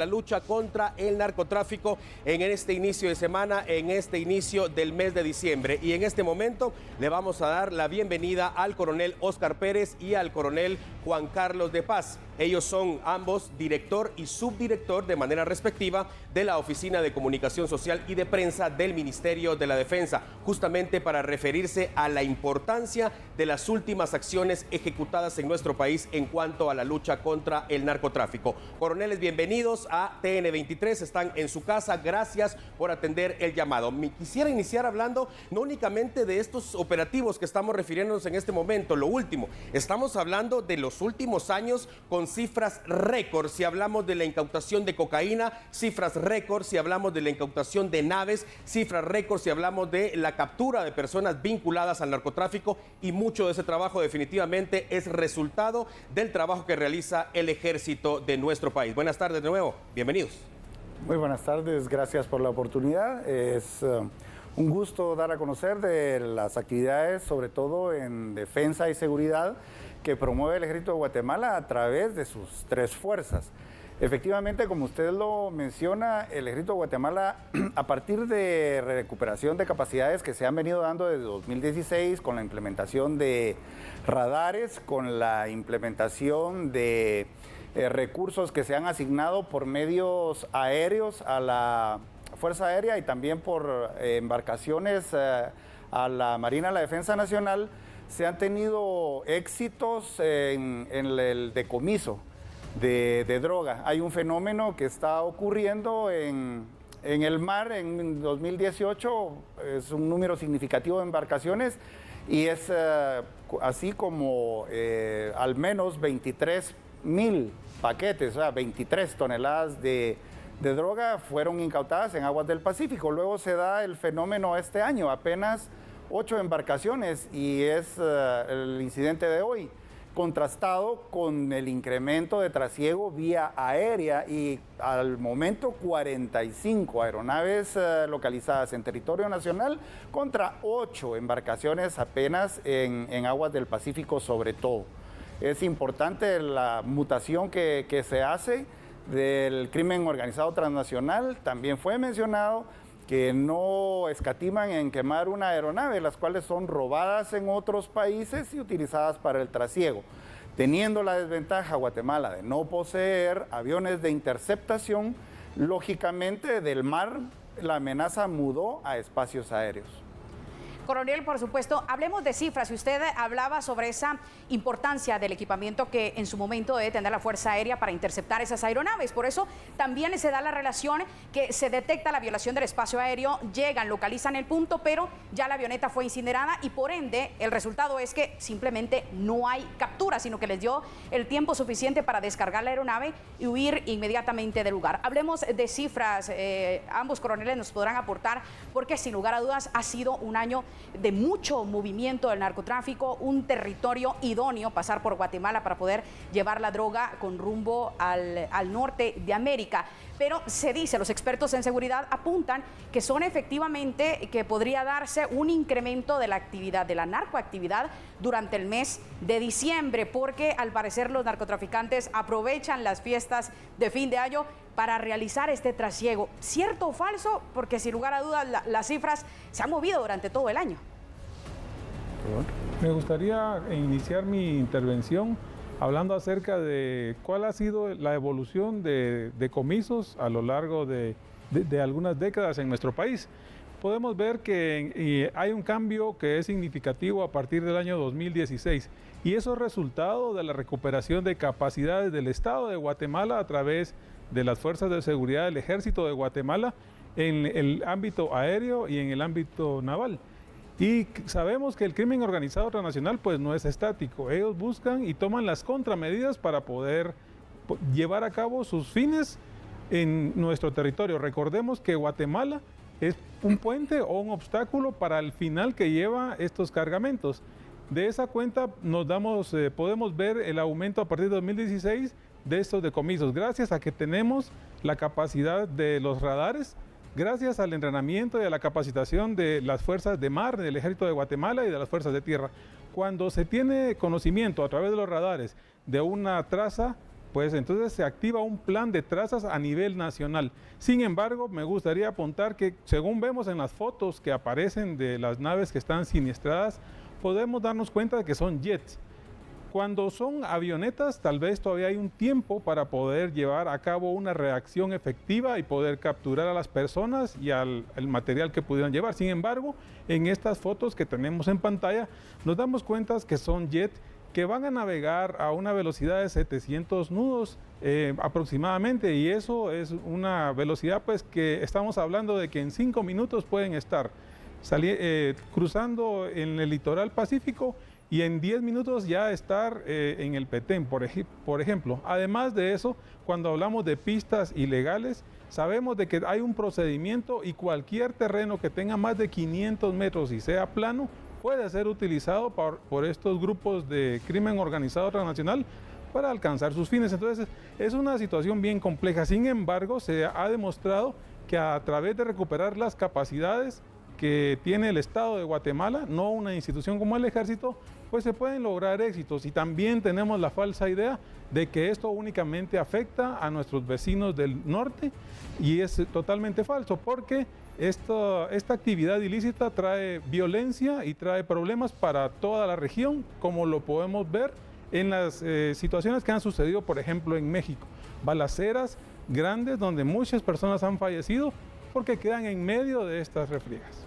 La lucha contra el narcotráfico en este inicio de semana, en este inicio del mes de diciembre. Y en este momento le vamos a dar la bienvenida al coronel Óscar Pérez y al coronel Juan Carlos de Paz. Ellos son ambos director y subdirector de manera respectiva de la Oficina de Comunicación Social y de Prensa del Ministerio de la Defensa, justamente para referirse a la importancia de las últimas acciones ejecutadas en nuestro país en cuanto a la lucha contra el narcotráfico. Coroneles, bienvenidos a TN23, están en su casa, gracias por atender el llamado. Me quisiera iniciar hablando no únicamente de estos operativos que estamos refiriéndonos en este momento, lo último, estamos hablando de los últimos años con cifras récord, si hablamos de la incautación de cocaína, cifras récord, si hablamos de la incautación de naves, cifras récord, si hablamos de la captura de personas vinculadas al narcotráfico, y mucho de ese trabajo definitivamente es resultado del trabajo que realiza el ejército de nuestro país. Buenas tardes de nuevo, bienvenidos. Muy buenas tardes, gracias por la oportunidad. Es un gusto dar a conocer de las actividades, sobre todo en defensa y seguridad, que promueve el Ejército de Guatemala a través de sus tres fuerzas. Efectivamente, como usted lo menciona, el Ejército de Guatemala, a partir de recuperación de capacidades que se han venido dando desde 2016, con la implementación de radares, con la implementación de recursos que se han asignado por medios aéreos a la Fuerza Aérea y también por embarcaciones a la Marina de la Defensa Nacional, se han tenido éxitos en el decomiso de droga. Hay un fenómeno que está ocurriendo en el mar en 2018, es un número significativo de embarcaciones y es así como al menos 23,000 paquetes, o sea, 23 toneladas de droga fueron incautadas en aguas del Pacífico. Luego se da el fenómeno este año, apenas 8 embarcaciones, y es el incidente de hoy, contrastado con el incremento de trasiego vía aérea y al momento 45 aeronaves localizadas en territorio nacional contra 8 embarcaciones apenas en aguas del Pacífico sobre todo. Es importante la mutación que se hace del crimen organizado transnacional. También fue mencionado que no escatiman en quemar una aeronave, las cuales son robadas en otros países y utilizadas para el trasiego. Teniendo la desventaja Guatemala de no poseer aviones de interceptación, lógicamente del mar la amenaza mudó a espacios aéreos. Coronel, por supuesto, hablemos de cifras. Usted hablaba sobre esa importancia del equipamiento que en su momento debe tener la Fuerza Aérea para interceptar esas aeronaves. Por eso también se da la relación que se detecta la violación del espacio aéreo, llegan, localizan el punto, pero ya la avioneta fue incinerada y por ende el resultado es que simplemente no hay captura, sino que les dio el tiempo suficiente para descargar la aeronave y huir inmediatamente del lugar. Hablemos de cifras, ambos coroneles nos podrán aportar, porque sin lugar a dudas ha sido un año de mucho movimiento del narcotráfico, un territorio idóneo pasar por Guatemala para poder llevar la droga con rumbo al norte de América. Pero se dice, los expertos en seguridad apuntan que son efectivamente, que podría darse un incremento de la actividad, de la narcoactividad durante el mes de diciembre, porque al parecer los narcotraficantes aprovechan las fiestas de fin de año para realizar este trasiego. ¿Cierto o falso? Porque sin lugar a dudas las cifras se han movido durante todo el año. Me gustaría iniciar mi intervención hablando acerca de cuál ha sido la evolución de decomisos a lo largo de algunas décadas en nuestro país. Podemos ver que hay un cambio que es significativo a partir del año 2016 y eso es resultado de la recuperación de capacidades del Estado de Guatemala a través de las fuerzas de seguridad del Ejército de Guatemala en el ámbito aéreo y en el ámbito naval. Y sabemos que el crimen organizado transnacional pues no es estático, ellos buscan y toman las contramedidas para poder llevar a cabo sus fines en nuestro territorio. Recordemos que Guatemala es un puente o un obstáculo para el final que lleva estos cargamentos. De esa cuenta podemos ver el aumento a partir de 2016 de estos decomisos, gracias a que tenemos la capacidad de los radares, gracias al entrenamiento y a la capacitación de las fuerzas de mar, del Ejército de Guatemala y de las fuerzas de tierra. Cuando se tiene conocimiento a través de los radares de una traza pues entonces se activa un plan de trazas a nivel nacional. Sin embargo, me gustaría apuntar que según vemos en las fotos que aparecen de las naves que están siniestradas, podemos darnos cuenta de que son jets. Cuando son avionetas, tal vez todavía hay un tiempo para poder llevar a cabo una reacción efectiva y poder capturar a las personas y al material que pudieran llevar. Sin embargo, en estas fotos que tenemos en pantalla, nos damos cuenta que son jets que van a navegar a una velocidad de 700 nudos aproximadamente, y eso es una velocidad pues que estamos hablando de que en 5 minutos pueden estar cruzando en el litoral Pacífico y en 10 minutos ya estar en el Petén, por ejemplo. Además de eso, cuando hablamos de pistas ilegales, sabemos de que hay un procedimiento y cualquier terreno que tenga más de 500 metros y sea plano, puede ser utilizado por estos grupos de crimen organizado transnacional para alcanzar sus fines. Entonces, es una situación bien compleja. Sin embargo, se ha demostrado que a través de recuperar las capacidades que tiene el Estado de Guatemala, no una institución como el Ejército, pues se pueden lograr éxitos. Y también tenemos la falsa idea de que esto únicamente afecta a nuestros vecinos del norte, y es totalmente falso, porque esta actividad ilícita trae violencia y trae problemas para toda la región, como lo podemos ver en las situaciones que han sucedido, por ejemplo, en México. Balaceras grandes donde muchas personas han fallecido porque quedan en medio de estas refriegas.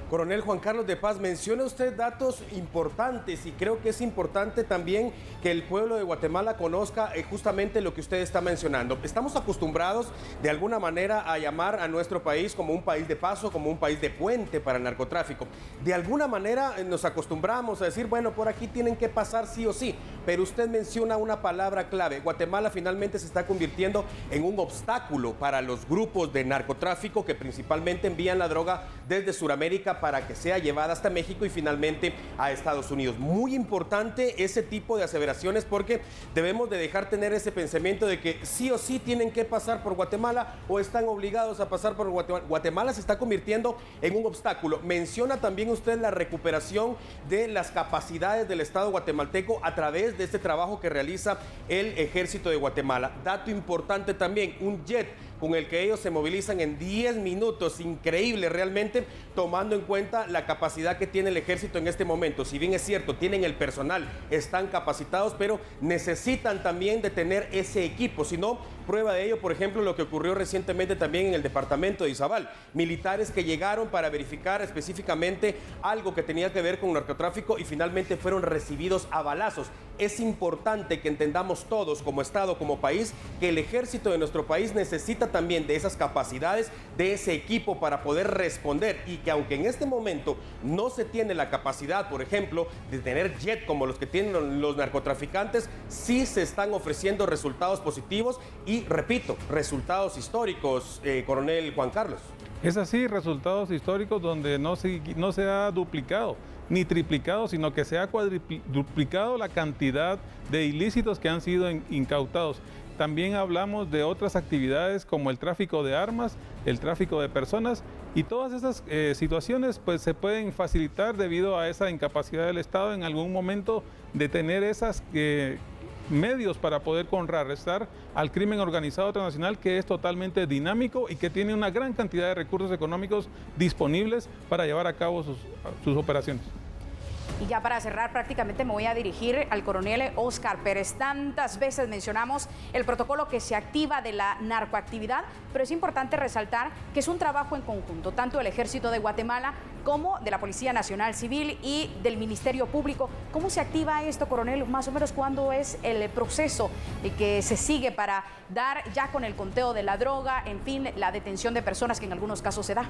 Coronel Juan Carlos de Paz, menciona usted datos importantes y creo que es importante también que el pueblo de Guatemala conozca justamente lo que usted está mencionando. Estamos acostumbrados de alguna manera a llamar a nuestro país como un país de paso, como un país de puente para el narcotráfico. De alguna manera nos acostumbramos a decir, bueno, por aquí tienen que pasar sí o sí, pero usted menciona una palabra clave. Guatemala finalmente se está convirtiendo en un obstáculo para los grupos de narcotráfico que principalmente envían la droga desde Sudamérica para que sea llevada hasta México y finalmente a Estados Unidos. Muy importante ese tipo de aseveraciones, porque debemos de dejar tener ese pensamiento de que sí o sí tienen que pasar por Guatemala o están obligados a pasar por Guatemala. Guatemala se está convirtiendo en un obstáculo. Menciona también usted la recuperación de las capacidades del Estado guatemalteco a través de este trabajo que realiza el Ejército de Guatemala. Dato importante también, un jet con el que ellos se movilizan en 10 minutos, increíble realmente, tomando en cuenta la capacidad que tiene el ejército en este momento. Si bien es cierto, tienen el personal, están capacitados, pero necesitan también de tener ese equipo. Si no, prueba de ello, por ejemplo, lo que ocurrió recientemente también en el departamento de Izabal. Militares que llegaron para verificar específicamente algo que tenía que ver con narcotráfico y finalmente fueron recibidos a balazos. Es importante que entendamos todos como Estado, como país, que el ejército de nuestro país necesita también de esas capacidades, de ese equipo para poder responder, y que aunque en este momento no se tiene la capacidad, por ejemplo, de tener jet como los que tienen los narcotraficantes, sí se están ofreciendo resultados positivos y, repito, resultados históricos, coronel Juan Carlos. Es así, resultados históricos donde no se ha duplicado ni triplicado, sino que se ha cuadruplicado la cantidad de ilícitos que han sido incautados. También hablamos de otras actividades como el tráfico de armas, el tráfico de personas, y todas esas situaciones pues se pueden facilitar debido a esa incapacidad del Estado en algún momento de tener esos medios para poder contrarrestar al crimen organizado transnacional, que es totalmente dinámico y que tiene una gran cantidad de recursos económicos disponibles para llevar a cabo sus operaciones. Y ya para cerrar, prácticamente me voy a dirigir al coronel Óscar Pérez. Tantas veces mencionamos el protocolo que se activa de la narcoactividad, pero es importante resaltar que es un trabajo en conjunto, tanto del Ejército de Guatemala como de la Policía Nacional Civil y del Ministerio Público. ¿Cómo se activa esto, coronel? Más o menos, ¿cuándo es el proceso que se sigue para dar ya con el conteo de la droga, en fin, la detención de personas que en algunos casos se da?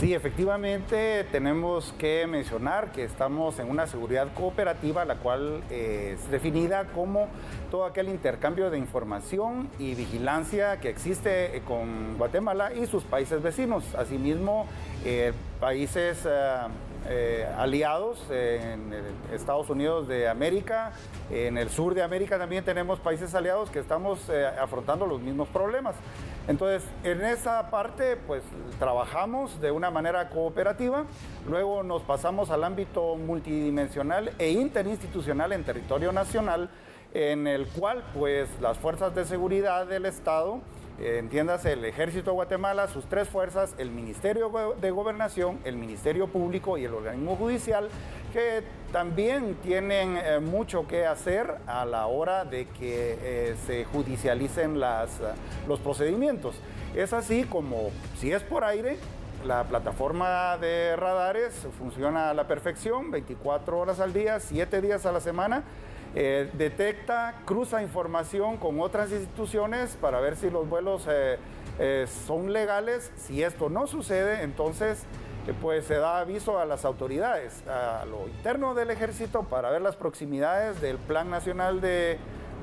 Sí, efectivamente tenemos que mencionar que estamos en una seguridad cooperativa, la cual es definida como todo aquel intercambio de información y vigilancia que existe con Guatemala y sus países vecinos. Asimismo, países aliados en Estados Unidos de América, en el sur de América también tenemos países aliados que estamos afrontando los mismos problemas. Entonces, en esa parte, pues, trabajamos de una manera cooperativa, luego nos pasamos al ámbito multidimensional e interinstitucional en territorio nacional, en el cual pues las fuerzas de seguridad del Estado, entiéndase el Ejército de Guatemala, sus 3 fuerzas, el Ministerio de Gobernación, el Ministerio Público y el organismo judicial, que también tienen mucho que hacer a la hora de que se judicialicen los procedimientos. Es así como, si es por aire, la plataforma de radares funciona a la perfección, 24 horas al día, 7 días a la semana. Detecta, cruza información con otras instituciones para ver si los vuelos son legales. Si esto no sucede, entonces pues se da aviso a las autoridades, a lo interno del ejército, para ver las proximidades del Plan Nacional de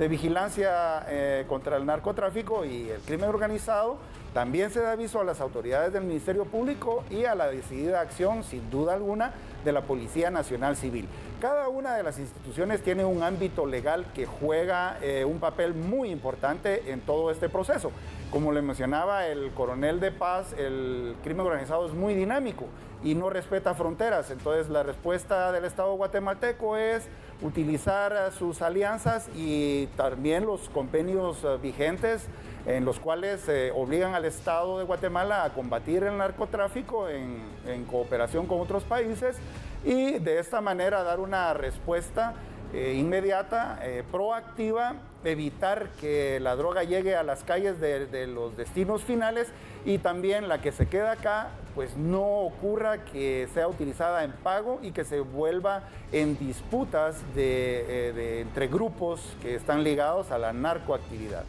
Vigilancia contra el Narcotráfico y el Crimen Organizado. También se da aviso a las autoridades del Ministerio Público y a la decidida acción, sin duda alguna, de la Policía Nacional Civil. Cada una de las instituciones tiene un ámbito legal que juega un papel muy importante en todo este proceso. Como le mencionaba el coronel de Paz, el crimen organizado es muy dinámico y no respeta fronteras. Entonces la respuesta del Estado guatemalteco es utilizar sus alianzas y también los convenios vigentes en los cuales obligan al Estado de Guatemala a combatir el narcotráfico en cooperación con otros países y de esta manera dar una respuesta inmediata, proactiva, evitar que la droga llegue a las calles de los destinos finales y también la que se queda acá, pues no ocurra que sea utilizada en pago y que se vuelva en disputas entre grupos que están ligados a la narcoactividad.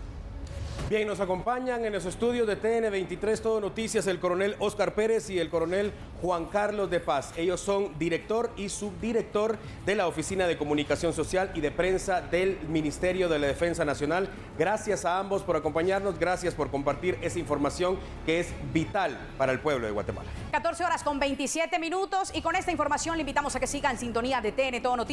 Bien, nos acompañan en los estudios de TN23 Todo Noticias el coronel Óscar Pérez y el coronel Juan Carlos de Paz. Ellos son director y subdirector de la Oficina de Comunicación Social y de Prensa del Ministerio de la Defensa Nacional. Gracias a ambos por acompañarnos, gracias por compartir esa información que es vital para el pueblo de Guatemala. 14 horas con 27 minutos y con esta información le invitamos a que siga en sintonía de TN Todo Noticias.